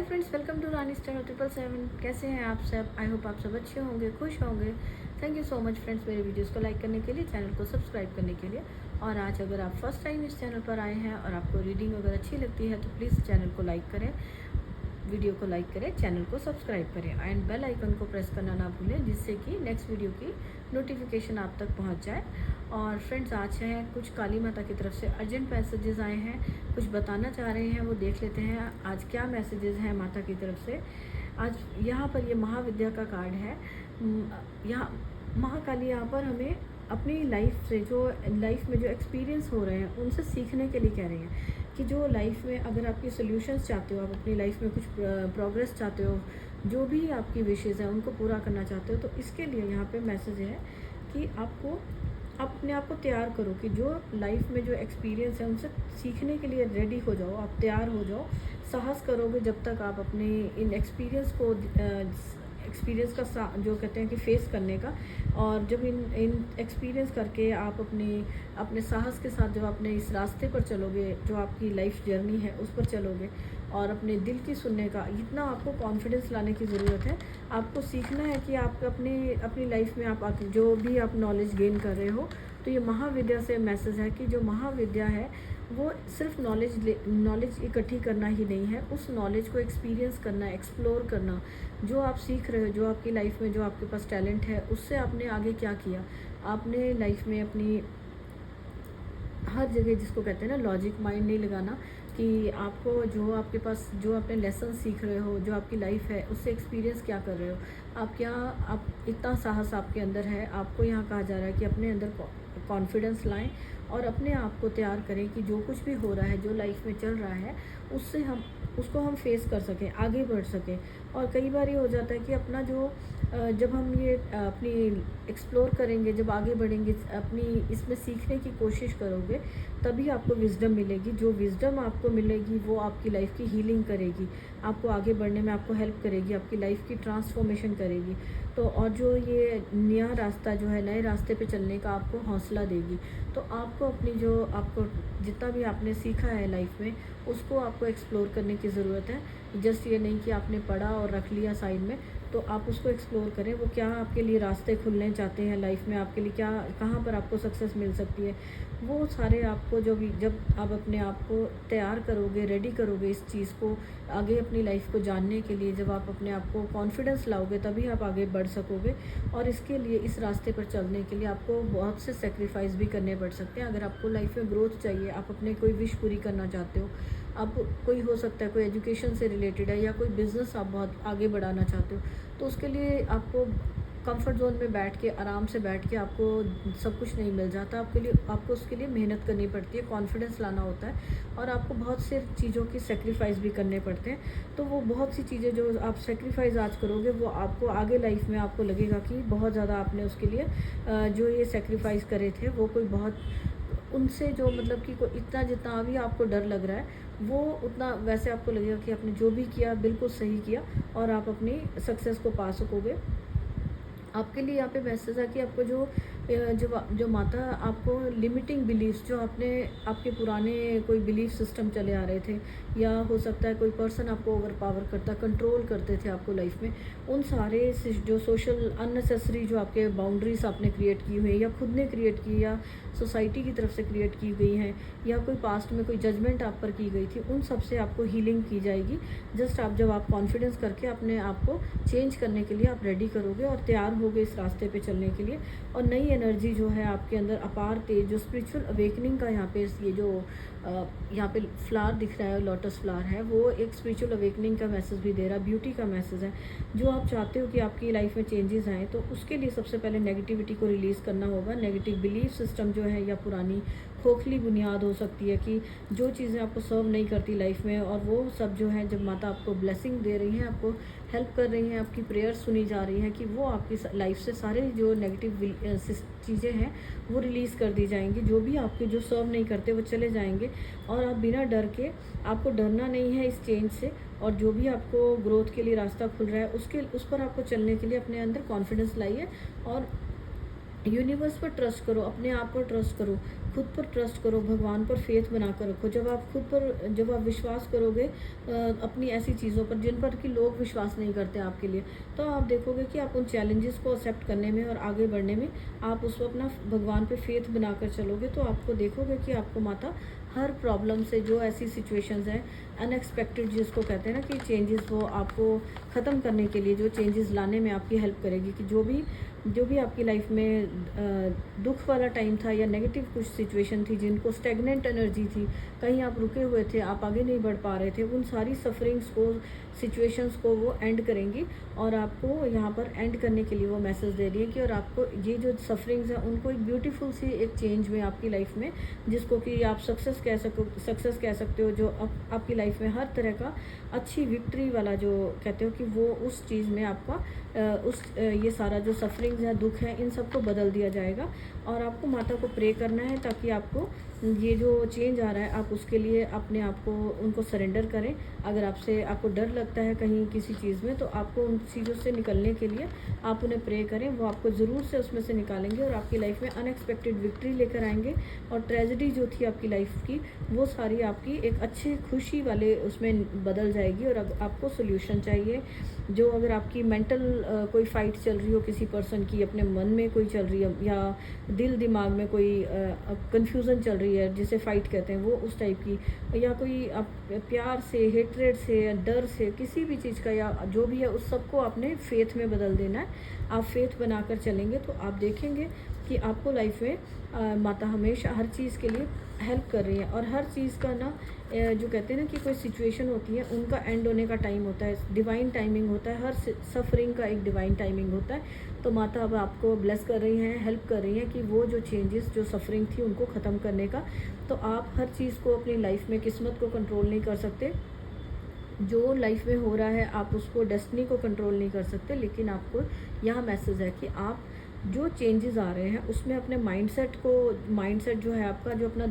Friends, welcome to Rani star 777। कैसे हैं आप सब? आई होप आप सब अच्छे होंगे, खुश होंगे। Thank you so much friends, मेरे वीडियोस को लाइक करने के लिए, चैनल को सब्सक्राइब करने के लिए। और आज अगर आप फर्स्ट टाइम इस चैनल पर आए हैं और आपको रीडिंग अगर अच्छी लगती है तो प्लीज़ चैनल को लाइक करें, वीडियो को लाइक करें, चैनल को सब्सक्राइब करें एंड बेल आइकन को प्रेस करना ना भूलें, जिससे कि नेक्स्ट वीडियो की नोटिफिकेशन आप तक पहुंच जाए। और फ्रेंड्स, आज हैं कुछ काली माता की तरफ से अर्जेंट मैसेजेस आए हैं, कुछ बताना चाह रहे हैं, वो देख लेते हैं आज क्या मैसेजेस हैं माता की तरफ से। आज यहाँ पर ये महाविद्या का कार्ड है। यहाँ महाकाली यहाँ पर हमें अपनी लाइफ से जो लाइफ में जो एक्सपीरियंस हो रहे हैं उनसे सीखने के लिए कह रही हैं कि जो लाइफ में अगर आपकी सोल्यूशंस चाहते हो, आप अपनी लाइफ में कुछ प्रोग्रेस चाहते हो, जो भी आपकी विशेज़ हैं उनको पूरा करना चाहते हो, तो इसके लिए यहाँ पे मैसेज है कि आपको अपने आप को तैयार करो कि जो लाइफ में जो एक्सपीरियंस है उनसे सीखने के लिए रेडी हो जाओ, आप तैयार हो जाओ। साहस करोगे जब तक आप अपने इन एक्सपीरियंस का जो कहते हैं कि फेस करने का, और जब इन एक्सपीरियंस करके आप अपने साहस के साथ जब अपने इस रास्ते पर चलोगे, जो आपकी लाइफ जर्नी है उस पर चलोगे और अपने दिल की सुनने का इतना आपको कॉन्फिडेंस लाने की ज़रूरत है। आपको सीखना है कि आप अपनी लाइफ में आप जो भी आप नॉलेज गेन कर रहे हो, तो ये महाविद्या से मैसेज है कि जो महाविद्या है वो सिर्फ नॉलेज इकट्ठी करना ही नहीं है, उस नॉलेज को एक्सपीरियंस करना, एक्सप्लोर करना। जो आप सीख रहे हो, जो आपकी लाइफ में जो आपके पास टैलेंट है, उससे आपने आगे क्या किया, आपने लाइफ में अपनी हर जगह, जिसको कहते हैं ना लॉजिक, माइंड नहीं लगाना कि आपको जो आपके पास जो अपने लेसन सीख रहे हो, जो आपकी लाइफ है उससे एक्सपीरियंस क्या कर रहे हो, आप इतना साहस आपके अंदर है। आपको यहाँ कहा जा रहा है कि अपने अंदर कॉन्फिडेंस लाएं और अपने आप को तैयार करें कि जो कुछ भी हो रहा है, जो लाइफ में चल रहा है, उसको हम फेस कर सकें, आगे बढ़ सकें। और कई बार ये हो जाता है कि अपना जो जब हम ये अपनी एक्सप्लोर करेंगे, जब आगे बढ़ेंगे, अपनी इसमें सीखने की कोशिश करोगे, तभी आपको विज़डम मिलेगी। जो विज़डम आपको मिलेगी वो आपकी लाइफ की हीलिंग करेगी, आपको आगे बढ़ने में आपको हेल्प करेगी, आपकी लाइफ की ट्रांसफॉर्मेशन करेगी। तो और जो ये नया रास्ता जो है, नए रास्ते पे चलने का आपको हौसला देगी। तो आपको आपको जितना भी आपने सीखा है लाइफ में, उसको आपको एक्सप्लोर करने की ज़रूरत है। जस्ट ये नहीं कि आपने पढ़ा और रख लिया साइड में, तो आप उसको एक्सप्लोर करें। वो क्या आपके लिए रास्ते खुलने चाहते हैं लाइफ में, आपके लिए क्या, कहाँ पर आपको सक्सेस मिल सकती है, वो सारे आपको जब आप अपने आप को तैयार करोगे, रेडी करोगे इस चीज़ को, आगे अपनी लाइफ को जानने के लिए, जब आप अपने आप को कॉन्फिडेंस लाओगे, तभी आप आगे बढ़ सकोगे। और इसके लिए, इस रास्ते पर चलने के लिए आपको बहुत से सेक्रीफाइस भी करने पड़ सकते हैं। अगर आपको लाइफ में ग्रोथ चाहिए, आप अपने कोई विश पूरी करना चाहते हो, आप कोई हो सकता है कोई एजुकेशन से रिलेटेड है, या कोई बिज़नेस आप बहुत आगे बढ़ाना चाहते हो, तो उसके लिए आपको कंफर्ट जोन में बैठ के, आराम से बैठ के आपको सब कुछ नहीं मिल जाता। आपको उसके लिए मेहनत करनी पड़ती है, कॉन्फिडेंस लाना होता है, और आपको बहुत से चीज़ों की सेक्रीफाइस भी करने पड़ते हैं। तो वो बहुत सी चीज़ें जो आप सेक्रीफाइस आज करोगे, वो आपको आगे लाइफ में आपको लगेगा कि बहुत ज़्यादा आपने उसके लिए जो ये सेक्रीफाइस करे थे, वो कोई बहुत उनसे जो मतलब कि कोई इतना जितना अभी आपको डर लग रहा है, वो उतना वैसे आपको लगेगा कि आपने जो भी किया बिल्कुल सही किया, और आप अपनी सक्सेस को पा सकोगे। आपके लिए यहाँ पे मैसेज है कि आपको जो माता आपको लिमिटिंग बिलीव्स, जो आपके पुराने कोई बिलीफ सिस्टम चले आ रहे थे, या हो सकता है कोई पर्सन आपको ओवर पावर करता, कंट्रोल करते थे आपको लाइफ में, उन सारे जो सोशल अननेसेसरी जो आपके बाउंड्रीज आपने क्रिएट की हुई है, या खुद ने क्रिएट की, या सोसाइटी की तरफ से क्रिएट की गई हैं, या कोई पास्ट में कोई जजमेंट आप पर की गई थी, उन सब से आपको हीलिंग की जाएगी। जस्ट जब आप कॉन्फिडेंस करके अपने आप को चेंज करने के लिए आप रेडी करोगे और तैयार होगे इस रास्ते पे चलने के लिए, और नई एनर्जी जो है आपके अंदर अपार तेज, जो स्पिरिचुअल अवेकनिंग का यहाँ पे ये जो यहाँ पे फ्लावर दिख रहा है, लोटस फ्लावर है, वो एक स्पिरिचुअल अवेकनिंग का मैसेज भी दे रहा है, ब्यूटी का मैसेज है। जो आप चाहते हो कि आपकी लाइफ में चेंजेस आए, तो उसके लिए सबसे पहले नेगेटिविटी को रिलीज़ करना होगा। नेगेटिव बिलीफ सिस्टम जो है, या पुरानी खोखली बुनियाद हो सकती है कि जो चीज़ें आपको सर्व नहीं करती लाइफ में, और वो सब जो है, जब माता आपको ब्लेसिंग दे रही हैं, आपको हेल्प कर रही हैं, आपकी प्रेयर सुनी जा रही है, कि वो आपकी लाइफ से सारे जो नेगेटिव चीज़ें हैं वो रिलीज़ कर दी जाएंगी। जो भी आपके जो सर्व नहीं करते वो चले जाएंगे, और आप बिना डर के, आपको डरना नहीं है इस चेंज से, और जो भी आपको ग्रोथ के लिए रास्ता खुल रहा है उस पर आपको चलने के लिए अपने अंदर कॉन्फिडेंस लाइए, और यूनिवर्स पर ट्रस्ट करो, अपने आप पर ट्रस्ट करो, खुद पर ट्रस्ट करो, भगवान पर फेथ बना कर रखो। जब आप विश्वास करोगे अपनी ऐसी चीज़ों पर जिन पर कि लोग विश्वास नहीं करते आपके लिए, तो आप देखोगे कि आप उन चैलेंजेस को एक्सेप्ट करने में और आगे बढ़ने में आप उसको अपना भगवान पे फेथ बनाकर चलोगे, तो आपको देखोगे कि आपको माता हर प्रॉब्लम से, जो ऐसी सिचुएशंस हैं अनएक्सपेक्टेड जिसको कहते हैं ना कि चेंजेस, वो आपको ख़त्म करने के लिए, जो चेंजेस लाने में आपकी हेल्प करेगी। कि जो भी आपकी लाइफ में दुख वाला टाइम था या नेगेटिव कुछ सिचुएशन थी, जिनको स्टेगनेंट एनर्जी थी, कहीं आप रुके हुए थे, आप आगे नहीं बढ़ पा रहे थे, उन सारी सफरिंग्स को, सिचुएशंस को वो एंड करेंगी। और आपको यहाँ पर एंड करने के लिए वो मैसेज दे रही है कि और आपको ये जो सफरिंग्स हैं उनको एक ब्यूटीफुल सी एक चेंज में आपकी लाइफ में, जिसको कि आप सक्सेस कह सकते हो, जो आपकी लाइफ में हर तरह का अच्छी विक्ट्री वाला जो कहते हो कि वो उस चीज़ में आपका ये सारा जो सफरिंग्स है, दुख है, इन सबको बदल दिया जाएगा। और आपको माता को प्रे करना है ताकि आपको ये जो चेंज आ रहा है, आप उसके लिए अपने आप को उनको सरेंडर करें। अगर आपको डर लगता है कहीं किसी चीज़ में, तो आपको उन चीज़ों से निकलने के लिए आप उन्हें प्रे करें, वो आपको ज़रूर से उसमें से निकालेंगे और आपकी लाइफ में अनएक्सपेक्टेड विक्ट्री लेकर आएंगे। और ट्रेजेडी जो थी आपकी लाइफ की, वो सारी आपकी एक अच्छी खुशी वाले उसमें बदल जाएगी। और आपको सोल्यूशन चाहिए, जो अगर आपकी मेंटल कोई फ़ाइट चल रही हो किसी पर्सन की, अपने मन में कोई चल रही है, या दिल दिमाग में कोई कन्फ्यूज़न चल रही है जिसे फ़ाइट कहते हैं, वो उस टाइप की, या कोई आप प्यार से, हेट्रेड से, डर से, किसी भी चीज़ का या जो भी है, उस सबको आपने फेथ में बदल देना है। आप फेथ बनाकर चलेंगे तो आप देखेंगे कि आपको लाइफ में माता हमेशा हर चीज़ के लिए हेल्प कर रही है। और हर चीज़ का ना जो कहते हैं ना कि कोई सिचुएशन होती है, उनका एंड होने का टाइम होता है, डिवाइन टाइमिंग होता है, हर सफरिंग का एक डिवाइन टाइमिंग होता है। तो माता अब आपको ब्लेस कर रही हैं, हेल्प कर रही हैं कि वो जो चेंजेस, जो सफरिंग थी, उनको ख़त्म करने का। तो आप हर चीज़ को अपनी लाइफ में, किस्मत को कंट्रोल नहीं कर सकते, जो लाइफ में हो रहा है आप उसको, डेस्टिनी को कंट्रोल नहीं कर सकते, लेकिन आपको यहाँ मैसेज है कि आप जो चेंजेस आ रहे हैं उसमें अपने माइंडसेट जो है आपका, जो अपना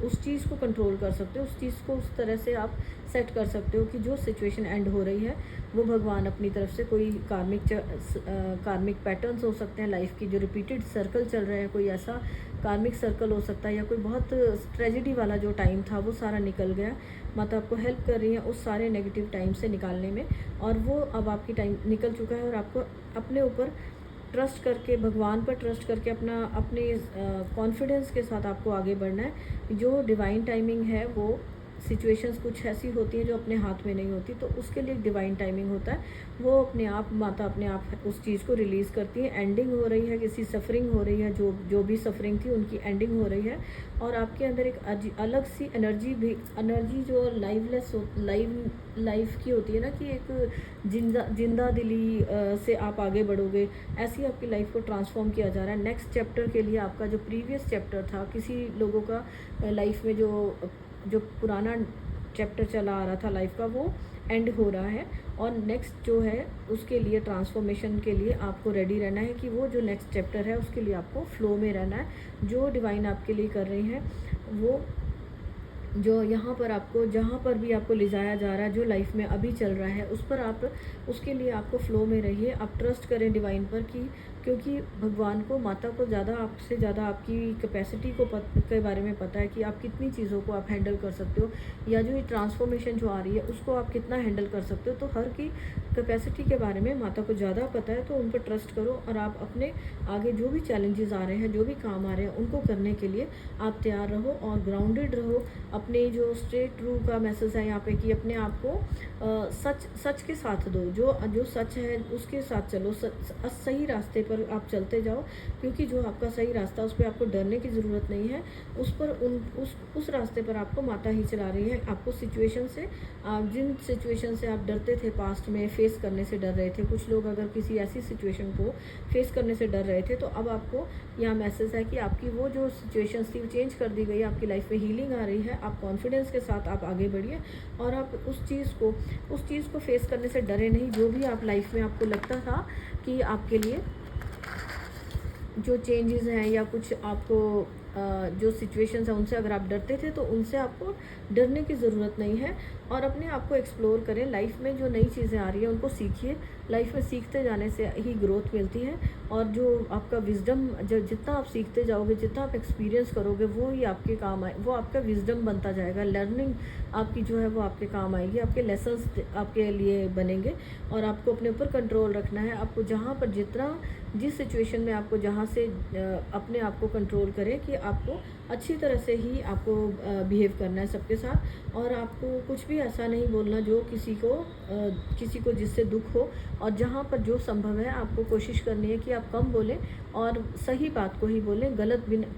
उस चीज़ को कंट्रोल कर सकते हो, उस चीज़ को उस तरह से आप सेट कर सकते हो कि जो सिचुएशन एंड हो रही है, वो भगवान अपनी तरफ से, कोई कार्मिक पैटर्न्स हो सकते हैं लाइफ की, जो रिपीटेड सर्कल चल रहे हैं, कोई ऐसा कार्मिक सर्कल हो सकता है, या कोई बहुत ट्रेजिडी वाला जो टाइम था वो सारा निकल गया। माता आपको हेल्प कर रही है उस सारे नेगेटिव टाइम से निकालने में, और वो अब आपकी टाइम निकल चुका है। और आपको अपने ऊपर ट्रस्ट करके, भगवान पर ट्रस्ट करके, अपने कॉन्फिडेंस के साथ आपको आगे बढ़ना है। जो डिवाइन टाइमिंग है, वो सिचुएशंस कुछ ऐसी होती हैं जो अपने हाथ में नहीं होती, तो उसके लिए एक डिवाइन टाइमिंग होता है, वो अपने आप, माता अपने आप उस चीज़ को रिलीज़ करती है। एंडिंग हो रही है, किसी सफरिंग हो रही है, जो भी सफरिंग थी उनकी एंडिंग हो रही है। और आपके अंदर एक अलग सी एनर्जी जो लाइफ की होती है ना, कि एक जिंदा दिली से आप आगे बढ़ोगे, ऐसी आपकी लाइफ को ट्रांसफॉर्म किया जा रहा है। नेक्स्ट चैप्टर के लिए आपका जो प्रीवियस चैप्टर था, किसी लोगों का लाइफ में जो पुराना चैप्टर चला आ रहा था लाइफ का, वो एंड हो रहा है। और नेक्स्ट जो है उसके लिए, ट्रांसफॉर्मेशन के लिए आपको रेडी रहना है कि वो जो नेक्स्ट चैप्टर है उसके लिए आपको फ्लो में रहना है। जो डिवाइन आपके लिए कर रही है, वो जो यहाँ पर आपको, जहाँ पर भी आपको ले जाया जा रहा है, जो लाइफ में अभी चल रहा है, उस पर आप, उसके लिए आपको फ्लो में रहिए। आप ट्रस्ट करें डिवाइन पर, कि क्योंकि भगवान को, माता को ज़्यादा, आपसे ज़्यादा आपकी कैपेसिटी के बारे में पता है कि आप कितनी चीज़ों को आप हैंडल कर सकते हो, या जो ये ट्रांसफॉर्मेशन जो आ रही है उसको आप कितना हैंडल कर सकते हो। तो हर की कैपेसिटी के बारे में माता को ज़्यादा पता है, तो उन पर ट्रस्ट करो। और आप अपने आगे जो भी चैलेंजेस आ रहे हैं, जो भी काम आ रहे हैं, उनको करने के लिए आप तैयार रहो और ग्राउंडेड रहो। अपने जो स्ट्रेट ट्रू का मैसेज है यहाँ पे, कि अपने आप को सच के साथ दो, जो सच है उसके साथ चलो, सही रास्ते पर आप चलते जाओ, क्योंकि जो आपका सही रास्ता, उस पर आपको डरने की ज़रूरत नहीं है। उस रास्ते पर आपको माता ही चला रही है। आपको सिचुएशन से, जिन सिचुएशन से आप डरते थे पास्ट में, फेस करने से डर रहे थे, कुछ लोग अगर किसी ऐसी सिचुएशन को फेस करने से डर रहे थे, तो अब आपको यहाँ मैसेज है कि आपकी वो जो सिचुएशन थी वो चेंज कर दी गई, आपकी लाइफ में हीलिंग आ रही है। आप कॉन्फिडेंस के साथ आप आगे बढ़िए, और आप उस चीज़ को फेस करने से डरे नहीं। जो भी आप लाइफ में आपको लगता था कि आपके लिए जो चेंजेस हैं, या कुछ आपको जो सिचुएशंस हैं उनसे अगर आप डरते थे तो उनसे आपको डरने की ज़रूरत नहीं है। और अपने आप को एक्सप्लोर करें, लाइफ में जो नई चीज़ें आ रही हैं उनको सीखिए। लाइफ में सीखते जाने से ही ग्रोथ मिलती है, और जो आपका विज़डम, जो जितना आप सीखते जाओगे, जितना आप एक्सपीरियंस करोगे, वो ही आपके काम आए, वो आपका विज़डम बनता जाएगा। लर्निंग आपकी जो है वो आपके काम आएगी, आपके लेसन्स आपके लिए बनेंगे। और आपको अपने ऊपर कंट्रोल रखना है। आपको जहाँ पर जितना, जिस सिचुएशन में आपको जहाँ से अपने आप को कंट्रोल करें कि आपको अच्छी तरह से ही आपको बिहेव करना है सबके साथ। और आपको कुछ भी ऐसा नहीं बोलना जो किसी को जिससे दुख हो। और जहाँ पर जो संभव है आपको कोशिश करनी है कि आप कम बोलें और सही बात को ही बोलें।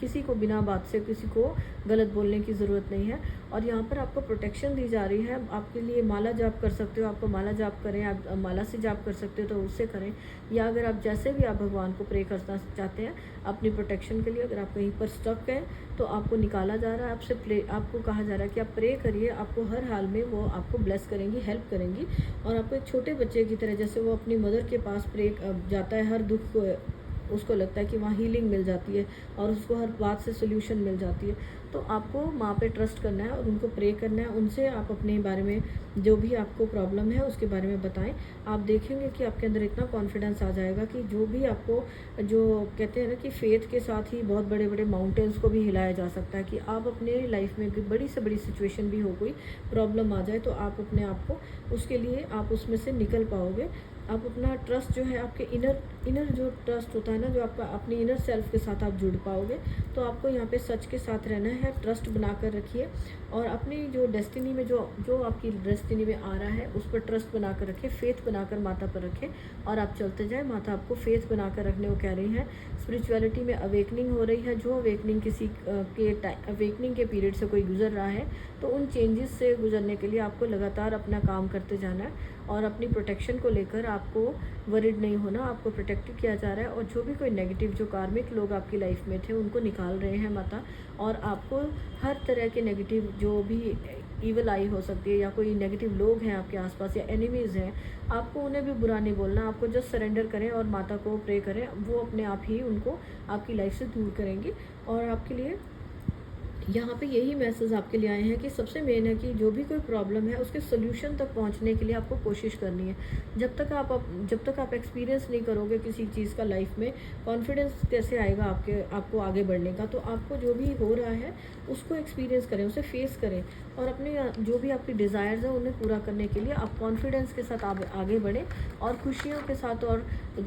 किसी को बिना बात से किसी को गलत बोलने की ज़रूरत नहीं है। और यहाँ पर आपको प्रोटेक्शन दी जा रही है। आपके लिए माला जाप कर सकते हो, आपको माला जाप करें, आप माला से जाप कर सकते हो तो उससे करें। या अगर आप जैसे भी आप भगवान को प्रे करना चाहते हैं अपनी प्रोटेक्शन के लिए, अगर आप कहीं पर स्टक हैं तो आपको निकाला जा रहा है, आपको कहा जा रहा है कि आप प्रे करिए। आपको हर हाल में वो आपको ब्लेस करेंगी, हेल्प करेंगी। और आपको एक छोटे बच्चे की तरह, जैसे वो अपनी मदर के पास प्रे जाता है, हर दुख को उसको लगता है कि वहाँ हीलिंग मिल जाती है और उसको हर बात से सोल्यूशन मिल जाती है। तो आपको माँ पे ट्रस्ट करना है और उनको प्रे करना है। उनसे आप अपने बारे में जो भी आपको प्रॉब्लम है उसके बारे में बताएं। आप देखेंगे कि आपके अंदर इतना कॉन्फिडेंस आ जाएगा कि जो भी आपको, जो कहते हैं ना कि फेथ के साथ ही बहुत बड़े बड़े माउंटेन्स को भी हिलाया जा सकता है। कि आप अपने लाइफ में बड़ी से बड़ी सिचुएशन भी हो, कोई प्रॉब्लम आ जाए तो आप अपने आप को, उसके लिए आप उसमें से निकल पाओगे। आप अपना ट्रस्ट जो है, आपके इनर जो ट्रस्ट होता है ना, जो आपका अपनी इनर सेल्फ के साथ आप जुड़ पाओगे। तो आपको यहाँ पे सच के साथ रहना है, ट्रस्ट बनाकर रखिए। और अपनी जो डेस्टिनी में, जो आपकी डेस्टिनी में आ रहा है उस पर ट्रस्ट बनाकर रखिए, फेथ बनाकर माता पर रखें और आप चलते जाएं। माता आपको फेथ बनाकर रखने को कह रही है। स्पिरिचुअलिटी में अवेकनिंग हो रही है। जो अवेकनिंग किसी के अवेकनिंग के पीरियड से कोई गुजर रहा है तो उन चेंजेस से गुजरने के लिए आपको लगातार अपना काम करते जाना है। और अपनी प्रोटेक्शन को लेकर आपको वरिड नहीं होना, आपको प्रोटेक्ट किया जा रहा है। और जो भी कोई नेगेटिव, जो कार्मिक लोग आपकी लाइफ में थे उनको निकाल रहे हैं माता। और आपको हर तरह के नेगेटिव, जो भी ईवल आई हो सकती है या कोई नेगेटिव लोग हैं आपके आसपास या एनिमीज़ हैं, आपको उन्हें भी बुरा नहीं बोलना। आपको जस्ट सरेंडर करें और माता को प्रे करें, वो अपने आप ही उनको आपकी लाइफ से दूर करेंगी। और आपके लिए यहाँ पे यही मैसेज आपके लिए आए हैं कि सबसे मेन है कि जो भी कोई प्रॉब्लम है उसके सोल्यूशन तक पहुँचने के लिए आपको कोशिश करनी है। जब तक आप एक्सपीरियंस नहीं करोगे किसी चीज़ का लाइफ में, कॉन्फिडेंस कैसे आएगा आपको आगे बढ़ने का। तो आपको जो भी हो रहा है उसको एक्सपीरियंस करें, उसे फेस करें और अपने जो भी आपकी डिज़ायर्स हैं उन्हें पूरा करने के लिए आप कॉन्फिडेंस के साथ आगे बढ़ें और खुशियों के साथ। और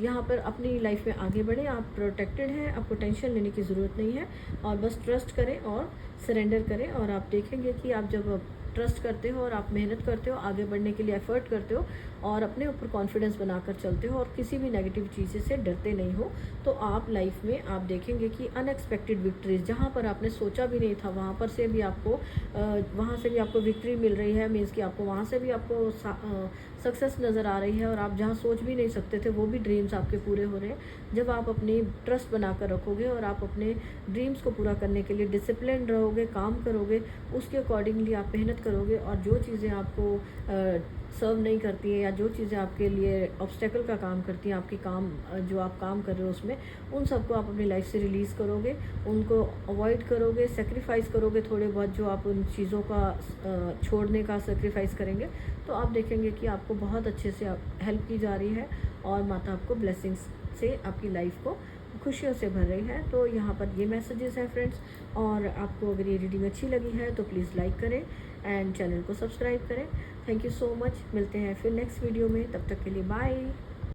यहाँ पर अपनी लाइफ में आगे बढ़ें। आप प्रोटेक्टेड हैं, आपको टेंशन लेने की ज़रूरत नहीं है। और बस ट्रस्ट करें और सरेंडर करें। और आप देखेंगे कि आप जब ट्रस्ट करते हो और आप मेहनत करते हो, आगे बढ़ने के लिए एफर्ट करते हो और अपने ऊपर कॉन्फिडेंस बनाकर चलते हो और किसी भी नेगेटिव चीज़ से डरते नहीं हो, तो आप लाइफ में आप देखेंगे कि अनएक्सपेक्टेड विक्ट्रीज, जहाँ पर आपने सोचा भी नहीं था वहाँ से भी आपको विक्ट्री मिल रही है। मीन्स कि आपको वहाँ से भी आपको सक्सेस नज़र आ रही है। और आप जहाँ सोच भी नहीं सकते थे वो भी ड्रीम्स आपके पूरे हो रहे हैं। जब आप अपनी ट्रस्ट बनाकर रखोगे और आप अपने ड्रीम्स को पूरा करने के लिए डिसिप्लिन रहोगे, काम करोगे, उसके अकॉर्डिंगली आप मेहनत करोगे और जो चीज़ें आपको सर्व नहीं करती है या जो चीज़ें आपके लिए ऑब्स्टेकल का काम करती हैं, आपके काम जो आप काम कर रहे हो उसमें, उन सबको आप अपनी लाइफ से रिलीज़ करोगे, उनको अवॉइड करोगे, सेक्रीफाइस करोगे थोड़े बहुत, जो आप उन चीज़ों का छोड़ने का सेक्रीफाइस करेंगे, तो आप देखेंगे कि आपको बहुत अच्छे से हेल्प की जा रही है और माता आपको ब्लेसिंग्स से आपकी लाइफ को खुशियों से भर रही है। तो यहाँ पर ये मैसेजेस हैं फ्रेंड्स। और आपको अगर ये रीडिंग अच्छी लगी है तो प्लीज़ लाइक करें एंड चैनल को सब्सक्राइब करें। Thank you so much. मिलते हैं फिर नेक्स्ट वीडियो में, तब तक के लिए बाय।